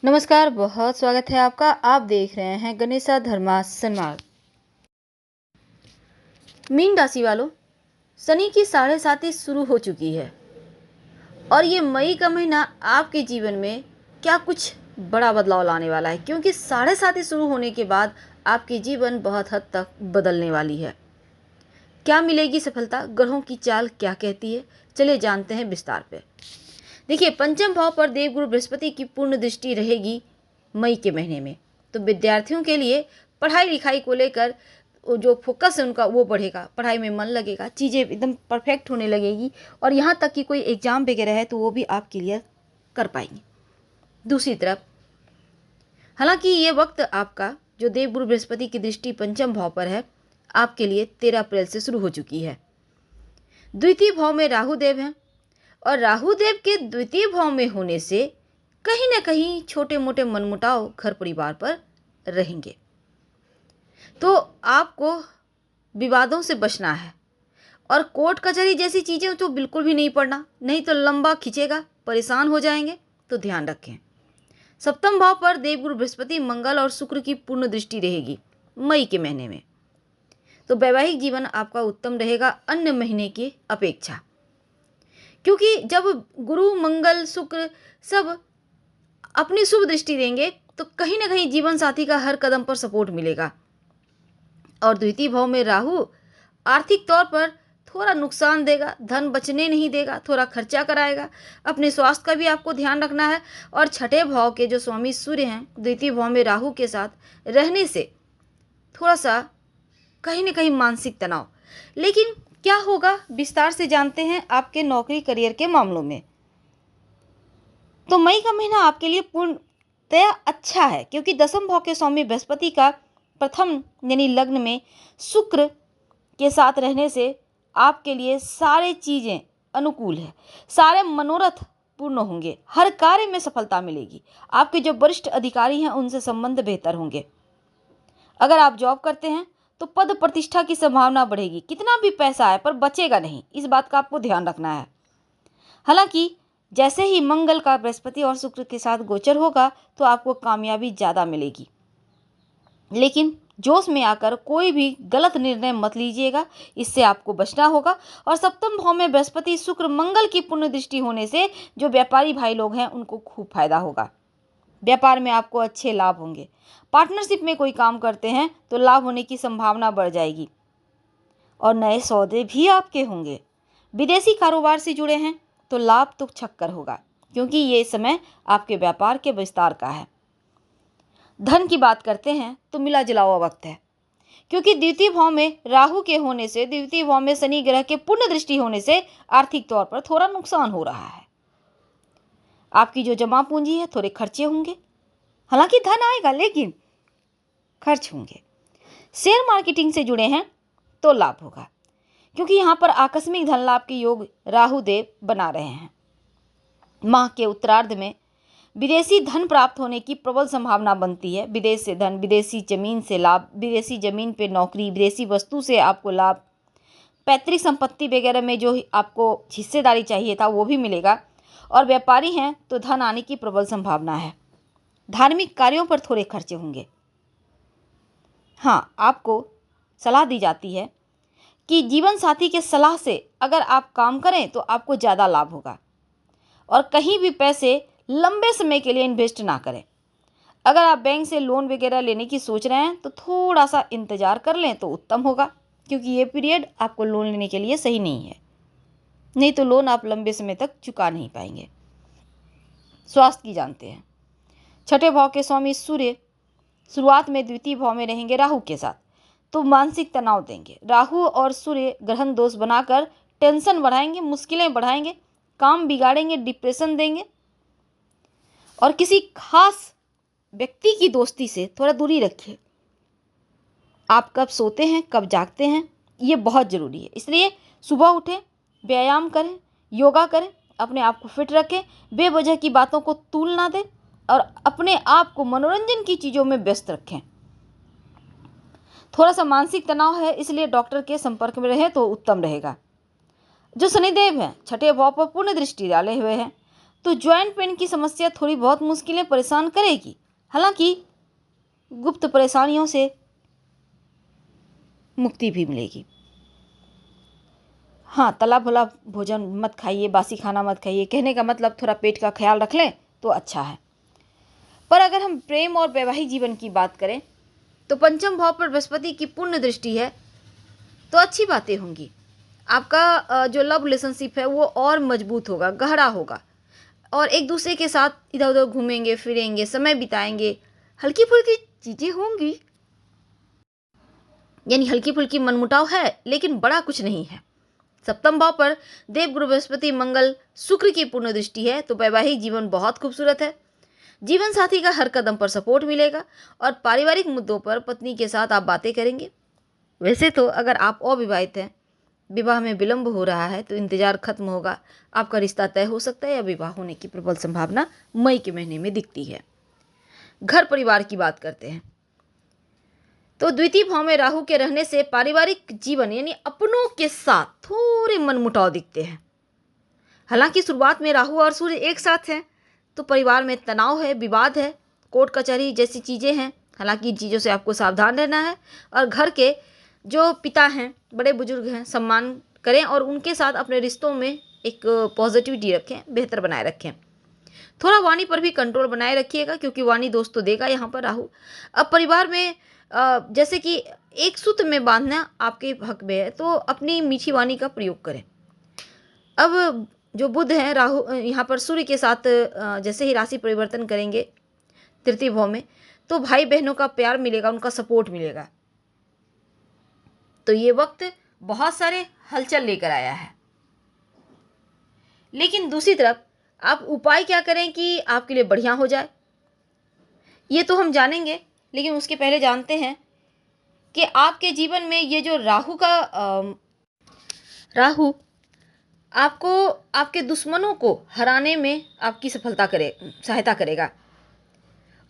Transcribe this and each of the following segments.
नमस्कार, बहुत स्वागत है आपका। आप देख रहे हैं गणेशा धर्मासन मार्ग। मीन राशि वालों, शनि की 7.5 शुरू हो चुकी है और ये मई का महीना आपके जीवन में क्या कुछ बड़ा बदलाव लाने वाला है, क्योंकि 7.5 शुरू होने के बाद आपकी जीवन बहुत हद तक बदलने वाली है। क्या मिलेगी सफलता, ग्रहों की चाल क्या कहती है, चलिए जानते हैं विस्तार पे। देखिए, पंचम भाव पर देवगुरु बृहस्पति की पूर्ण दृष्टि रहेगी मई के महीने में। तो विद्यार्थियों के लिए पढ़ाई लिखाई को लेकर जो फोकस है उनका वो बढ़ेगा, पढ़ाई में मन लगेगा, चीज़ें एकदम परफेक्ट होने लगेगी और यहाँ तक कि कोई एग्जाम वगैरह है तो वो भी आप क्लियर कर पाएंगे। दूसरी तरफ हालांकि ये वक्त आपका जो देवगुरु बृहस्पति की दृष्टि पंचम भाव पर है आपके लिए 13 अप्रैल से शुरू हो चुकी है। द्वितीय भाव में राहु देव हैं और राहु देव के द्वितीय भाव में होने से कहीं ना कहीं छोटे मोटे मनमुटाव घर परिवार पर रहेंगे। तो आपको विवादों से बचना है और कोर्ट कचहरी जैसी चीज़ें तो बिल्कुल भी नहीं पड़ना, नहीं तो लंबा खींचेगा, परेशान हो जाएंगे, तो ध्यान रखें। सप्तम भाव पर देवगुरु बृहस्पति, मंगल और शुक्र की पूर्ण दृष्टि रहेगी मई के महीने में। तो वैवाहिक जीवन आपका उत्तम रहेगा अन्य महीने की अपेक्षा, क्योंकि जब गुरु मंगल शुक्र सब अपनी शुभ दृष्टि देंगे तो कहीं ना कहीं जीवन साथी का हर कदम पर सपोर्ट मिलेगा। और द्वितीय भाव में राहु आर्थिक तौर पर थोड़ा नुकसान देगा, धन बचने नहीं देगा, थोड़ा खर्चा कराएगा। अपने स्वास्थ्य का भी आपको ध्यान रखना है। और छठे भाव के जो स्वामी सूर्य हैं, द्वितीय भाव में राहु के साथ रहने से थोड़ा सा कहीं ना कहीं मानसिक तनाव। लेकिन क्या होगा, विस्तार से जानते हैं आपके नौकरी करियर के मामलों में। तो मई का महीना आपके लिए पूर्णतया अच्छा है, क्योंकि दसम भाव के स्वामी बृहस्पति का प्रथम यानी लग्न में शुक्र के साथ रहने से आपके लिए सारे चीज़ें अनुकूल है, सारे मनोरथ पूर्ण होंगे, हर कार्य में सफलता मिलेगी। आपके जो वरिष्ठ अधिकारी हैं उनसे संबंध बेहतर होंगे। अगर आप जॉब करते हैं तो पद प्रतिष्ठा की संभावना बढ़ेगी। कितना भी पैसा आए पर बचेगा नहीं, इस बात का आपको ध्यान रखना है। हालांकि जैसे ही मंगल का बृहस्पति और शुक्र के साथ गोचर होगा तो आपको कामयाबी ज़्यादा मिलेगी, लेकिन जोश में आकर कोई भी गलत निर्णय मत लीजिएगा, इससे आपको बचना होगा। और सप्तम भाव में बृहस्पति शुक्र मंगल की पूर्ण दृष्टि होने से जो व्यापारी भाई लोग हैं उनको खूब फायदा होगा। व्यापार में आपको अच्छे लाभ होंगे। पार्टनरशिप में कोई काम करते हैं तो लाभ होने की संभावना बढ़ जाएगी और नए सौदे भी आपके होंगे। विदेशी कारोबार से जुड़े हैं तो लाभ तो छक्कर होगा, क्योंकि ये समय आपके व्यापार के विस्तार का है। धन की बात करते हैं तो मिला जुला हुआ वक्त है, क्योंकि द्वितीय भाव में राहु के होने से, द्वितीय भाव में शनि ग्रह के पूर्ण दृष्टि होने से आर्थिक तौर पर थोड़ा नुकसान हो रहा है। आपकी जो जमा पूंजी है थोड़े खर्चे होंगे, हालांकि धन आएगा लेकिन खर्च होंगे। शेयर मार्केटिंग से जुड़े हैं तो लाभ होगा, क्योंकि यहाँ पर आकस्मिक धन लाभ के योग राहु देव बना रहे हैं। माह के उत्तरार्ध में विदेशी धन प्राप्त होने की प्रबल संभावना बनती है। विदेश से धन, विदेशी जमीन से लाभ, विदेशी जमीन पे नौकरी, विदेशी वस्तु से आपको लाभ, पैतृक संपत्ति वगैरह में जो आपको हिस्सेदारी चाहिए था वो भी मिलेगा। और व्यापारी हैं तो धन आने की प्रबल संभावना है। धार्मिक कार्यों पर थोड़े खर्चे होंगे। हाँ, आपको सलाह दी जाती है कि जीवन साथी के सलाह से अगर आप काम करें तो आपको ज़्यादा लाभ होगा। और कहीं भी पैसे लंबे समय के लिए इन्वेस्ट ना करें। अगर आप बैंक से लोन वगैरह लेने की सोच रहे हैं तो थोड़ा सा इंतज़ार कर लें तो उत्तम होगा, क्योंकि ये पीरियड आपको लोन लेने के लिए सही नहीं है, नहीं तो लोन आप लंबे समय तक चुका नहीं पाएंगे। स्वास्थ्य की जानते हैं। छठे भाव के स्वामी सूर्य शुरुआत में द्वितीय भाव में रहेंगे राहु के साथ, तो मानसिक तनाव देंगे। राहु और सूर्य ग्रहण दोष बनाकर टेंशन बढ़ाएंगे, मुश्किलें बढ़ाएंगे, काम बिगाड़ेंगे, डिप्रेशन देंगे। और किसी खास व्यक्ति की दोस्ती से थोड़ा दूरी रखिए। आप कब सोते हैं, कब जागते हैं, ये बहुत ज़रूरी है। इसलिए सुबह उठें, व्यायाम करें, योगा करें, अपने आप को फिट रखें, बेवजह की बातों को तूल ना दें और अपने आप को मनोरंजन की चीज़ों में व्यस्त रखें। थोड़ा सा मानसिक तनाव है, इसलिए डॉक्टर के संपर्क में रहें तो उत्तम रहेगा। जो शनिदेव हैं छठे भाव पर पूर्ण दृष्टि डाले हुए हैं, तो जॉइंट पेन की समस्या थोड़ी बहुत मुश्किलें परेशान करेगी। हालांकि गुप्त परेशानियों से मुक्ति भी मिलेगी। हाँ, तला भुना भोजन मत खाइए, बासी खाना मत खाइए। कहने का मतलब थोड़ा पेट का ख्याल रख लें तो अच्छा है। पर अगर हम प्रेम और वैवाहिक जीवन की बात करें तो पंचम भाव पर बृहस्पति की पूर्ण दृष्टि है, तो अच्छी बातें होंगी। आपका जो लव रिलेशनशिप है वो और मजबूत होगा, गहरा होगा, और एक दूसरे के साथ इधर उधर घूमेंगे फिरेंगे, समय बिताएंगे, हल्की फुल्की चीज़ें होंगी। यानी हल्की फुल्की मनमुटाव है लेकिन बड़ा कुछ नहीं है। सप्तम भाव पर देवगुरु बृहस्पति मंगल शुक्र की पूर्ण दृष्टि है, तो वैवाहिक जीवन बहुत खूबसूरत है। जीवन साथी का हर कदम पर सपोर्ट मिलेगा और पारिवारिक मुद्दों पर पत्नी के साथ आप बातें करेंगे। वैसे तो अगर आप अविवाहित हैं, विवाह में विलंब हो रहा है, तो इंतजार खत्म होगा, आपका रिश्ता तय हो सकता है या विवाह होने की प्रबल संभावना मई के महीने में दिखती है। घर परिवार की बात करते हैं तो द्वितीय भाव में राहु के रहने से पारिवारिक जीवन यानी अपनों के साथ थोड़े मनमुटाव दिखते हैं। हालांकि शुरुआत में राहु और सूर्य एक साथ हैं तो परिवार में तनाव है, विवाद है, कोर्ट कचहरी जैसी चीज़ें हैं। हालांकि इन चीज़ों से आपको सावधान रहना है और घर के जो पिता हैं, बड़े बुजुर्ग हैं, सम्मान करें और उनके साथ अपने रिश्तों में एक पॉजिटिविटी रखें, बेहतर बनाए रखें। थोड़ा वाणी पर भी कंट्रोल बनाए रखिएगा क्योंकि वाणी दोस्त तो देगा यहाँ पर राहु। अब परिवार में जैसे कि एक सूत्र में बांधना आपके हक में है, तो अपनी मीठी वाणी का प्रयोग करें। अब जो बुध हैं, राहु यहाँ पर सूर्य के साथ जैसे ही राशि परिवर्तन करेंगे तृतीय भाव में, तो भाई बहनों का प्यार मिलेगा, उनका सपोर्ट मिलेगा। तो ये वक्त बहुत सारे हलचल लेकर आया है। लेकिन दूसरी तरफ आप उपाय क्या करें कि आपके लिए बढ़िया हो जाए, ये तो हम जानेंगे। लेकिन उसके पहले जानते हैं कि आपके जीवन में ये जो राहु आपको आपके दुश्मनों को हराने में आपकी सहायता करेगा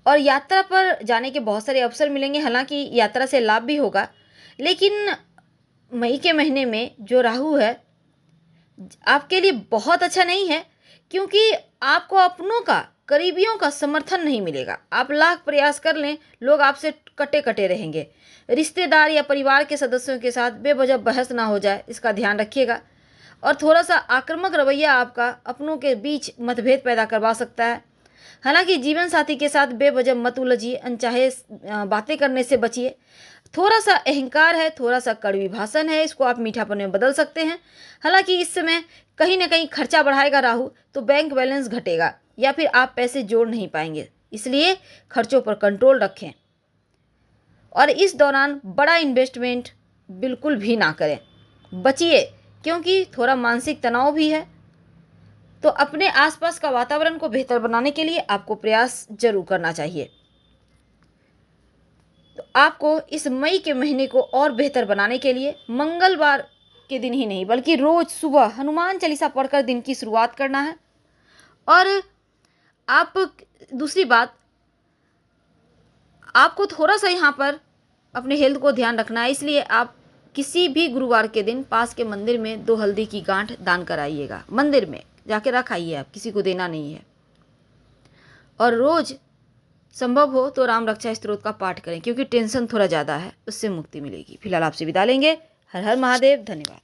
और यात्रा पर जाने के बहुत सारे अवसर मिलेंगे। हालांकि यात्रा से लाभ भी होगा, लेकिन मई के महीने में जो राहु है आपके लिए बहुत अच्छा नहीं है क्योंकि आपको अपनों का, करीबियों का समर्थन नहीं मिलेगा। आप लाख प्रयास कर लें, लोग आपसे कटे कटे रहेंगे। रिश्तेदार या परिवार के सदस्यों के साथ बेवजह बहस ना हो जाए, इसका ध्यान रखिएगा। और थोड़ा सा आक्रामक रवैया आपका अपनों के बीच मतभेद पैदा करवा सकता है। हालांकि जीवन साथी के साथ बेवजह मत उलझिए, अनचाहे बातें करने से बचिए। थोड़ा सा अहंकार है, थोड़ा सा कड़वी भाषण है, इसको आप मीठापन में बदल सकते हैं। हालांकि इस समय कहीं ना कहीं खर्चा बढ़ाएगा राहु, तो बैंक बैलेंस घटेगा या फिर आप पैसे जोड़ नहीं पाएंगे, इसलिए खर्चों पर कंट्रोल रखें। और इस दौरान बड़ा इन्वेस्टमेंट बिल्कुल भी ना करें, बचिए, क्योंकि थोड़ा मानसिक तनाव भी है। तो अपने आसपास का वातावरण को बेहतर बनाने के लिए आपको प्रयास जरूर करना चाहिए। तो आपको इस मई के महीने को और बेहतर बनाने के लिए मंगलवार के दिन ही नहीं बल्कि रोज सुबह हनुमान चालीसा पढ़कर दिन की शुरुआत करना है। और आप दूसरी बात, आपको थोड़ा सा यहाँ पर अपने हेल्थ को ध्यान रखना है, इसलिए आप किसी भी गुरुवार के दिन पास के मंदिर में 2 हल्दी की गांठ दान कराइएगा। मंदिर में जाके रख आइए, आप किसी को देना नहीं है। और रोज संभव हो तो राम रक्षा स्तोत्र का पाठ करें क्योंकि टेंशन थोड़ा ज़्यादा है, उससे मुक्ति मिलेगी। फिलहाल आपसे विदा लेंगे। हर हर महादेव। धन्यवाद।